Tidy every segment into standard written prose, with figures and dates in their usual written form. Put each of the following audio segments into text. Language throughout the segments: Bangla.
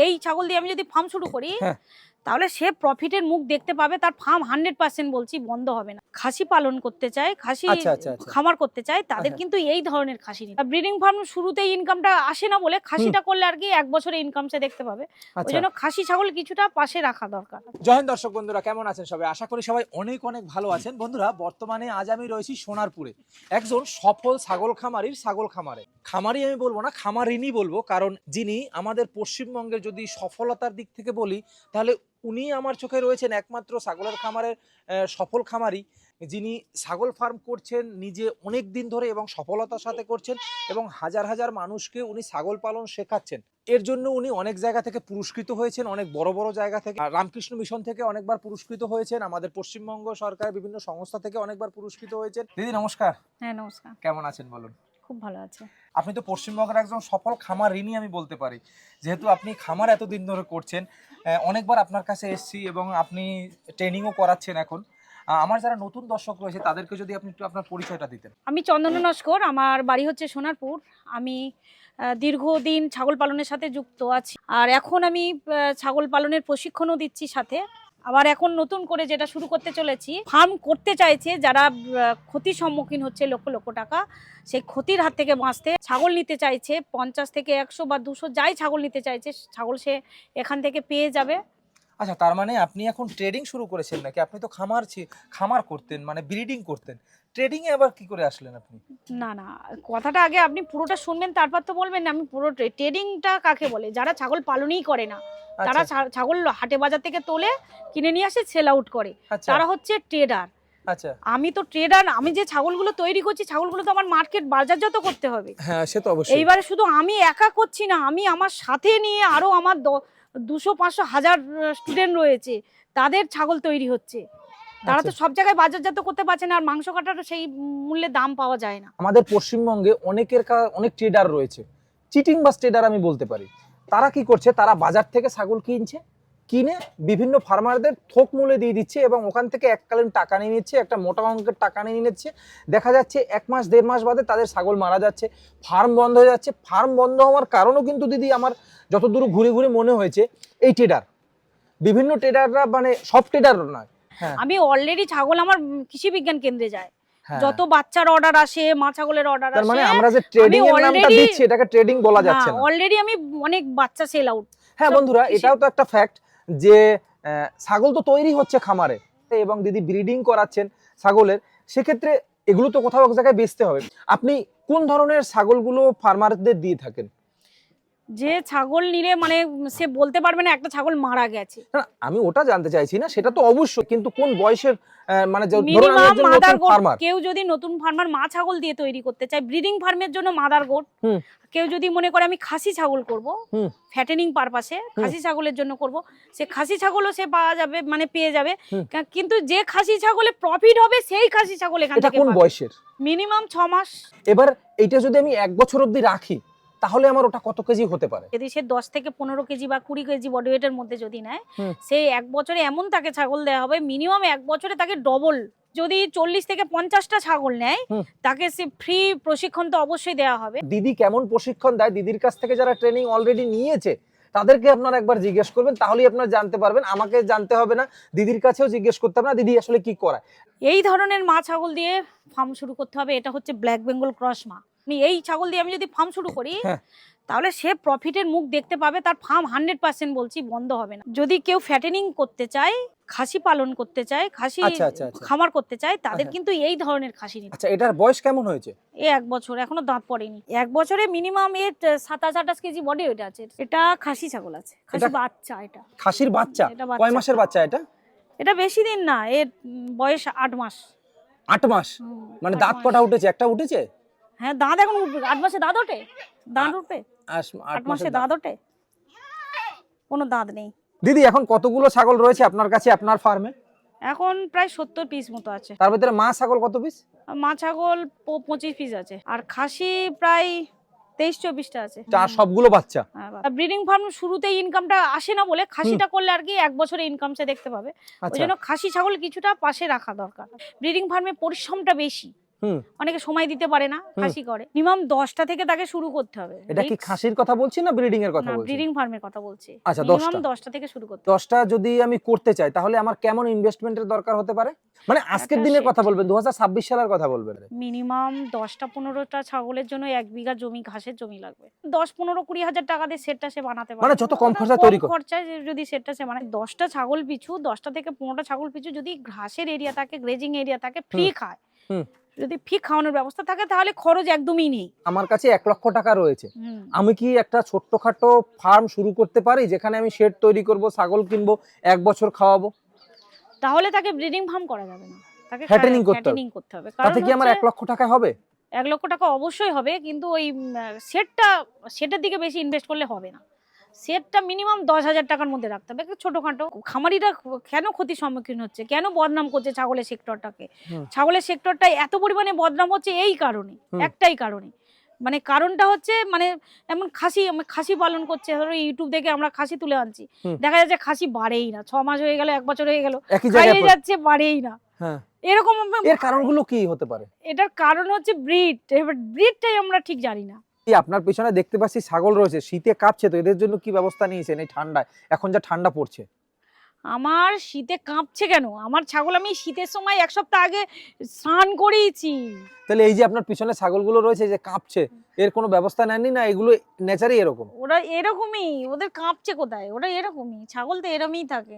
এই ছাগল দিয়ে আমি যদি ফার্ম শুরু করি হ্যাঁ। তাহলে সে প্রফিটের মুখ দেখতে পাবে, তার ফার্ম 100% বলছি বন্ধ হবে না। খাসি পালন করতে চায়, খাসি খামার করতে চায়, তাদের কিন্তু এই ধরনের খাসি নিতে। ব্রিডিং ফার্ম শুরুতেই ইনকামটা আসে না বলে খাসিটা করলে আর কি 1 বছরে ইনকাম সে দেখতে পাবে। ওই জন্য খাসি ছাগল কিছুটা পাশে রাখা দরকার। জয় হিন্দ দর্শক বন্ধুরা, কেমন আছেন সবাই? আশা করি সবাই অনেক অনেক ভালো আছেন। বন্ধুরা, বর্তমানে আজ আমি রয়েছি সোনারপুরে একজন সফল ছাগল খামারির ছাগল খামারি আমি বলবো না, খামারিনী বলবো, কারণ যিনি আমাদের পশ্চিমবঙ্গের যদি সফলতার দিক থেকে বলি তাহলে উনি আমার চোখে রয়েছেন একমাত্র ছাগলের খামারের সফল খামারি, যিনি ছাগল ফার্ম করছেন নিজে অনেক দিন ধরে এবং সফলতার সাথে করছেন এবং হাজার হাজার মানুষকে উনি ছাগল পালন শেখাচ্ছেন। এর জন্য উনি অনেক জায়গা থেকে পুরস্কৃত হয়েছেন, অনেক বড় বড় জায়গা থেকে, রামকৃষ্ণ মিশন থেকে অনেকবার পুরস্কৃত হয়েছেন, আমাদের পশ্চিমবঙ্গ সরকারের বিভিন্ন সংস্থা থেকে অনেকবার পুরস্কৃত হয়েছেন। দিদি নমস্কার। হ্যাঁ নমস্কার। কেমন আছেন বলুন? খুব ভালো আছে। আপনি তো পশ্চিমবঙ্গের একজন সফল খামারিনী আমি বলতে পারি, যেহেতু আপনি খামার এতদিন ধরে করছেন। অনেকবার আপনার কাছে এসেছি এবং আপনি ট্রেনিংও করাচ্ছেন। এখন আমার যারা নতুন দর্শক রয়েছে তাদেরকে যদি আপনি একটু আপনার পরিচয়টা দিতেন। আমি চন্দনা নস্কর, আমার বাড়ি হচ্ছে সোনারপুর। আমি দীর্ঘদিন ছাগল পালনের সাথে যুক্ত আছি, আর এখন আমি ছাগল পালনের প্রশিক্ষণও দিচ্ছি সাথে। আবার এখন নতুন করে যেটা শুরু করতে চলেছি, ফার্ম করতে চাইছে যারা ক্ষতির সম্মুখীন হচ্ছে লক্ষ লক্ষ টাকা, সেই ক্ষতির হাত থেকে বাঁচতে ছাগল নিতে চাইছে 50 থেকে 100 বা 200 যাই ছাগল নিতে চাইছে, ছাগল সে এখান থেকে পেয়ে যাবে। আচ্ছা, তার মানে আপনি এখন ট্রেডিং শুরু করেছেন নাকি? আপনি তো খামার করতেন, মানে ব্রিডিং করতেন, ট্রেডিং এ আবার কি করে আসলেন আপনি? না না, কথাটা আগে আপনি পুরোটা শুনবেন, তারপর তো বলবেন না। আমি পুরো ট্রেডিংটা কাকে বলে? যারা ছাগল পালনই করে না, তারা ছাগল হাটে বাজার থেকে তোলে, কিনে নিয়ে আসে, সেল আউট করে, তারা হচ্ছে ট্রেডার। আচ্ছা, আমি তো ট্রেডার। আমি যে ছাগলগুলো তৈরি করছি, ছাগলগুলো তো আমার মার্কেট বাজারজাত করতে হবে। হ্যাঁ, সে তো অবশ্যই। এইবারে শুধু আমি একা করছি না, আমি আমার সাথে নিয়ে আরো আমার 200, 500, 1000 স্টুডেন্ট রয়েছে, তাদের ছাগল তৈরি হচ্ছে। তারা তো সব জায়গায় বাজারজাত করতে পারছে না, আর মাংস কাটার সেই মূল্যে দাম পাওয়া যায় না। আমাদের পশ্চিমবঙ্গে অনেক ট্রেডার রয়েছে, চিটিং বাস ট্রেডার আমি বলতে পারি। তারা কি করছে? তারা বাজার থেকে ছাগল কিনে বিভিন্ন ফার্মারদের থোক মূল্যে দিয়ে দিচ্ছে এবং ওখান থেকে এককালীন টাকা নিয়ে নিচ্ছে, একটা মোটা অঙ্কের টাকা নিয়ে নিচ্ছে। দেখা যাচ্ছে 1 মাস 1.5 মাস বাদে তাদের ছাগল মারা যাচ্ছে, ফার্ম বন্ধ হয়ে যাচ্ছে। ফার্ম বন্ধ হওয়ার কারণও কিন্তু দিদি আমার যতদূর ঘুরে ঘুরে মনে হয়েছে এই বিভিন্ন ট্রেডাররা, মানে সব ট্রেডার নয়। আমি অলরেডি ছাগল আমার কৃষি বিজ্ঞান কেন্দ্রে যায়, যত বাচ্চার অর্ডার আসে, মা ছাগলের অর্ডার আসে, মানে আমরা যে ট্রেডিং এর নামটা দিচ্ছি এটাকে ট্রেডিং বলা যাচ্ছে না। অলরেডি আমি অনেক বাচ্চা সেল আউট। হ্যাঁ বন্ধুরা, এটাও তো একটা ফ্যাক্ট যে ছাগল তো তৈরি হচ্ছে খামারে এবং দিদি ব্রিডিং করাচ্ছেন ছাগলের, সেক্ষেত্রে এগুলো তো কোথাও এক জায়গায় বেচতে হবে। আপনি কোন ধরনের ছাগলগুলো ফার্মারদের দিয়ে থাকেন? যে ছাগল নিলে মানে সে বলতে পারবে না একটা ছাগল মারা গেছে। আমি ওটা জানতে চাইছি না, সেটা তো অবশ্যই, কিন্তু কোন বয়সের, মানে কেউ যদি নতুন ফার্মার মা ছাগল দিয়ে তৈরি করতে চায় ব্রিডিং ফার্মের জন্য মাদার গোট, কেউ যদি মনে করে আমি খাসি ছাগল করব ফ্যাটেনিং পারপাসে, খাসি ছাগলের জন্য করব, সে খাসি ছাগলও সে পাওয়া যাবে, মানে পেয়ে যাবে। কিন্তু যে খাসি ছাগলে প্রফিট হবে সেই খাসি ছাগল এখান থেকে। কোন বয়সের? মিনিমাম 6 মাস। এবার এইটা যদি আমি 1 বছর অবধি রাখি তাহলে আমার ওটা কত কেজি হতে পারে? যদি সে 10 থেকে 15 কেজি বা 20 কেজি বডি ওয়েটের মধ্যে যদি নেয়, সে 1 বছরে এমন তাকে ছাগল দেওয়া হবে, মিনিমাম 1 বছরে তাকে ডবল। যদি 40 থেকে 50টা ছাগল নেয়, তাকে সে ফ্রি প্রশিক্ষণ তো অবশ্যই দেওয়া হবে। দিদি কেমন প্রশিক্ষণ দেয়? দিদির কাছ থেকে যারা ট্রেনিং অলরেডি নিয়েছে তাদেরকে আপনারা একবার জিজ্ঞেস করবেন, তাহলেই আপনারা জানতে পারবেন। আমাকে জানতে হবে না, দিদির কাছেও জিজ্ঞেস করতে হবে না দিদি আসলে কি করায়। এই ধরনের মা ছাগল দিয়ে ফার্ম শুরু করতে হবে। এটা হচ্ছে ব্ল্যাক বেঙ্গল ক্রস মা। এই ছাগল দিয়ে আমি যদি ফার্ম শুরু করি তাহলে সে প্রফিটের মুখ দেখতে পাবে, তার ফার্ম 100% বলছি বন্ধ হবে না। যদি কেউ ফ্যাটেনিং করতে চায়, খাসি পালন করতে চায়, খাসি খামার করতে চায়, তাদের কিন্তু এই ধরনের খাসি নিতে। আচ্ছা, এটার বয়স কেমন হয়েছে? 1 বছর, এখনো দাঁত পড়েনি। 1 বছরে মিনিমাম 27-28 কেজি বডি ওয়েট আছে। এটা খাসি ছাগল আছে, খাসি বাচ্চা। এটা খাসির বাচ্চা? কয় মাসের বাচ্চা এটা? এটা বেশি দিন না, এর বয়স 8 মাস। 8 মাস? মানে দাঁত কটা উঠেছে? একটা উঠেছে? হ্যাঁ, দাঁত এখন 8 মাসে দাঁত ওঠে। দাঁত উঠবে 8 মাসে দাঁত ওঠে? কোনো দাঁত নেই। দিদি এখন কতগুলো ছাগল রয়েছে আপনার কাছে, আপনার ফার্মে? এখন প্রায় 70 পিস মতো আছে। তার ভিতরে মা ছাগল কত পিস? মা ছাগল 25 পিস আছে, আর খাসি প্রায় 23-24টা আছে। আর সবগুলো বাচ্চা? ব্রিডিং ফার্ম শুরুতেই ইনকামটা আসে না বলে খাসিটা করলে আর কি 1 বছরে ইনকাম সে দেখতে পাবে। ওই জন্য খাসি ছাগল কিছুটা পাশে রাখা দরকার। ব্রিডিং ফার্মে পরিশ্রমটা বেশি। হুম। অনেকে সময় দিতে পারে না, খাসি করে। মিনিমাম 10টা থেকে তাকে শুরু করতে হবে। এটা কি খাসির কথা বলছি না ব্রিডিং এর কথা না, বলছি? ব্রিডিং ফার্মের কথা বলছি। আচ্ছা, মিনিমাম 10টা। 10টা থেকে শুরু করতে হবে। 10টা যদি আমি করতে চাই তাহলে আমার কেমন ইনভেস্টমেন্টের দরকার হতে পারে? মানে আজকের একটা দিনের shed। কথা বলবেন, 2026 সালের কথা বলবেন। মিনিমাম 10টা 15টা ছাগলের জন্য 1 বিঘা জমি, ঘাসের জমি লাগবে। 10 15 20 হাজার টাকা দিয়ে সেটটা সে বানাতে পারে। মানে যত কম ওটা খরচায় কম তৈরি খরচায় যদি সেটটা সে বানায়, 10টা ছাগল পিছু 10টা থেকে 15টা ছাগল পিছু যদি ঘাসের এরিয়া থাকে, গ্রেজিং এরিয়া থাকে, ফ্রি খায়, যদি ফ্রি খাওয়ানোর ব্যবস্থা থাকে তাহলে খরচ একদমই নেই। আমার কাছে 1 লক্ষ টাকা রয়েছে, হুম। আমি কি একটা ছোট্টখাটো ফার্ম শুরু করতে পারি যেখানে আমি শেড তৈরি করব, ছাগল কিনবো, 1 বছর খাওয়াবো? তাহলে তাকে ব্রিডিং ফার্ম করা যাবে না, তাকে Fattening করতে হবে। ফ্যাটেনিং করতে হবে। কারণ তাতে কি আমার 1 লক্ষ টাকা হবে? 1 লক্ষ টাকা অবশ্যই হবে, কিন্তু ওই সেটের দিকে বেশি ইনভেস্ট করলে হবে না। সেটটা মিনিমাম 10,000 টাকার মধ্যে রাখতে হবে। একটা ছোটখাটো খামারিরা কেন ক্ষতির সম্মুখীন হচ্ছে, কেন বদনাম করছে ছাগলের সেক্টরটাকে? ছাগলের সেক্টরটা এত পরিমাণে বদনাম হচ্ছে এই কারণে, একটাই কারণে। মানে কারণটা হচ্ছে মানে এমন খাসি পালন করছে, ধরো ইউটিউব দেখে আমরা খাসি তুলে আনছি, দেখা যাচ্ছে খাসি বাড়েই না, 6 মাস হয়ে গেল, 1 বছর হয়ে গেল, খাইয়ে যাচ্ছে, বাড়েই না। এরকম এর কারণগুলো কি হতে পারে? এটার কারণ হচ্ছে ব্রিড। এবার ব্রিডটাই আমরা ঠিক জানি না। আপনার পিছনে দেখতে পাচ্ছি ছাগল রয়েছে, শীতে কাঁপছে, তো এদের জন্য কি ব্যবস্থা নিয়েছেন এই ঠান্ডায়, এখন যা ঠান্ডা পড়ছে? আমার শীতে কাঁপছে কেন? আমার ছাগল আমি শীতের সময় 1 সপ্তাহ আগে স্নান করিয়েছি। তাহলে এই যে আপনার পিছনে ছাগলগুলো রয়েছে যে কাঁপছে, এর কোনো ব্যবস্থা নেননি না? এগুলো নেচারই এরকম? ওরা এরকমই, ওদের কাঁপছে কোথায়? ওরা এরকমই, ছাগল তো এরকমই থাকে।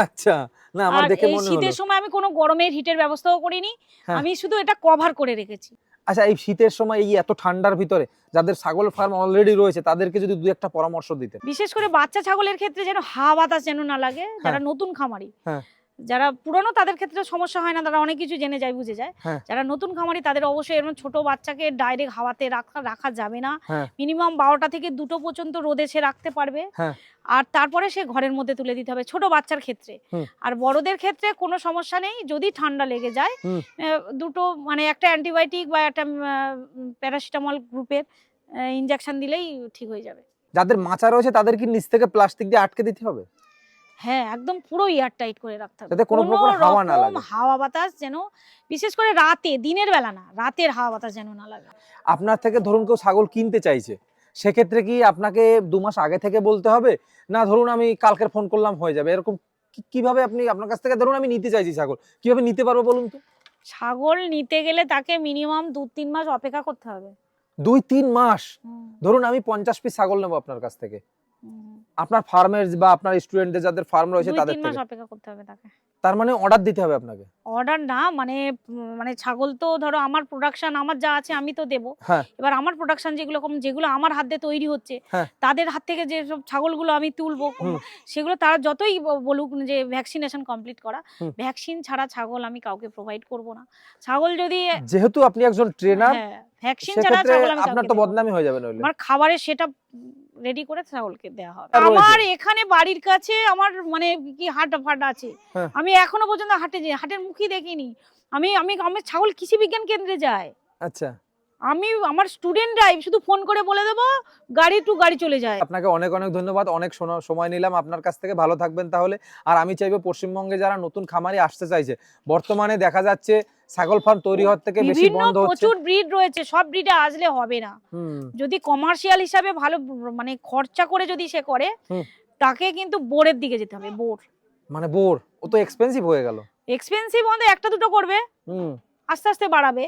আচ্ছা, না আমার আর দেখে এই মনে হলো। শীতের সময় আমি কোনো গরমের হিটের ব্যবস্থাও করিনি, আমি শুধু এটা কভার করে রেখেছি। আচ্ছা, এই শীতের সময় এই এত ঠান্ডার ভিতরে যাদের ছাগল ফার্ম অলরেডি রয়েছে তাদেরকে যদি 2-1টা পরামর্শ দিতেন। বিশেষ করে বাচ্চা ছাগলের ক্ষেত্রে যেন হাওয়া বাতাস যেন না লাগে, যারা নতুন খামারি। যারা পুরনো তাদের ক্ষেত্রে সমস্যা হয় না, তারা অনেক কিছু জেনে যায়, বুঝে যায়। যারা নতুন খামারি তাদের অবশ্যই এরকম ছোট বাচ্চাকে ডাইরেক্ট হাওয়াতে রাখা যাবে না। মিনিমাম 12টা থেকে 2টো পর্যন্ত রোদে সে রাখতে পারবে, আর তারপরে সে ঘরের মধ্যে তুলে দিতে হবে ছোট বাচ্চার ক্ষেত্রে। আর বড়দের ক্ষেত্রে কোনো সমস্যা নেই, যদি ঠান্ডা লেগে যায় দুটো মানে একটা অ্যান্টিবায়োটিক বা একটা প্যারাসিটামল গ্রুপের ইনজেকশন দিলেই ঠিক হয়ে যাবে। যাদের মাচা রয়েছে তাদের কি নিচ থেকে প্লাস্টিক দিয়ে আটকে দিতে হবে? হ্যাঁ, একদম পুরো এয়ার টাইট করে রাখতে হবে, যাতে কোনো প্রকার হাওয়া না লাগে। হাওয়া বাতাস যেন, বিশেষ করে রাতে, দিনের বেলা না, রাতের হাওয়া বাতাস যেন না লাগে। আপনার থেকে ধরুন কেউ ছাগল কিনতে চাইছে, সেক্ষেত্রে কি আপনাকে 2 মাস আগে থেকে বলতে হবে, না ধরুন আমি কালকের ফোন করলাম হয়ে যাবে, এরকম কিভাবে আপনি আপনার কাছ থেকে ধরুন আমি নিতে চাইছি ছাগল, কিভাবে নিতে পারবো বলুন তো? ছাগল নিতে গেলে তাকে মিনিমাম 2-3 মাস অপেক্ষা করতে হবে। 2-3 মাস? ধরুন আমি 50 পিস ছাগল নেবো আপনার কাছ থেকে, আপনার ফার্মের বা আপনার স্টুডেন্টদের যাদের ফার্ম রয়েছে তাদের 2-3 মাস থেকে, অপেক্ষা করতে হবে তাকে। তার মানে অর্ডার দিতে হবে আপনাকে? অর্ডার না, মানে ছাগল তো ধরো আমার প্রোডাকশন, আমার যা আছে আমি তো দেবো। এবার আমার প্রোডাকশন যেগুলো আমার হাত দিয়ে তৈরি হচ্ছে, তাদের হাত থেকে যে সব ছাগলগুলো আমি তুলবো, সেগুলো তারা যতই বলুক যে ভ্যাকসিনেশন কমপ্লিট করা, ভ্যাকসিন ছাড়া ছাগল আমি কাউকে প্রোভাইড করব না। ছাগল যদি, যেহেতু আপনি একজন ট্রেনার, ভ্যাকসিন ছাড়া ছাগল আমি আপনার তো বদনামি হয়ে যাবে নইলে। আমার খাবারের সেটা রেডি করে ছাগলকে দেওয়া হবে। আমার এখানে বাড়ির কাছে আমার মানে কি হাট আছে, আমি এখনো পর্যন্ত হাটের মুখই দেখিনি। আমি ছাগল কৃষি বিজ্ঞান কেন্দ্রে যাই। আচ্ছা, আমি আমার স্টুডেন্টরাই শুধু ফোন করে বলে দেবো, গাড়ি চলে যায়। আপনাকে অনেক অনেক ধন্যবাদ, অনেক সময় নিলাম আপনার কাছ থেকে, ভালো থাকবেন তাহলে। আর আমি চাইবো পশ্চিমবঙ্গে যারা নতুন খামারি আসতে চাইছে, বর্তমানে দেখা যাচ্ছে ছাগল ফার্ম তৈরি হওয়ার থেকে বেশি বন্ধ হচ্ছে, প্রচুর ব্রিড রয়েছে, সব ব্রিডে আসলে হবে না। যদি কমার্শিয়াল হিসাবে ভালো মানে খরচা করে যদি সে করে, তাকে কিন্তু বোরের দিকে যেতে হবে। বোর ও তো এক্সপেন্সিভ হয়ে গেল। এক্সপেন্সিভ, 1-2টো করবে, আস্তে আস্তে বাড়াবে।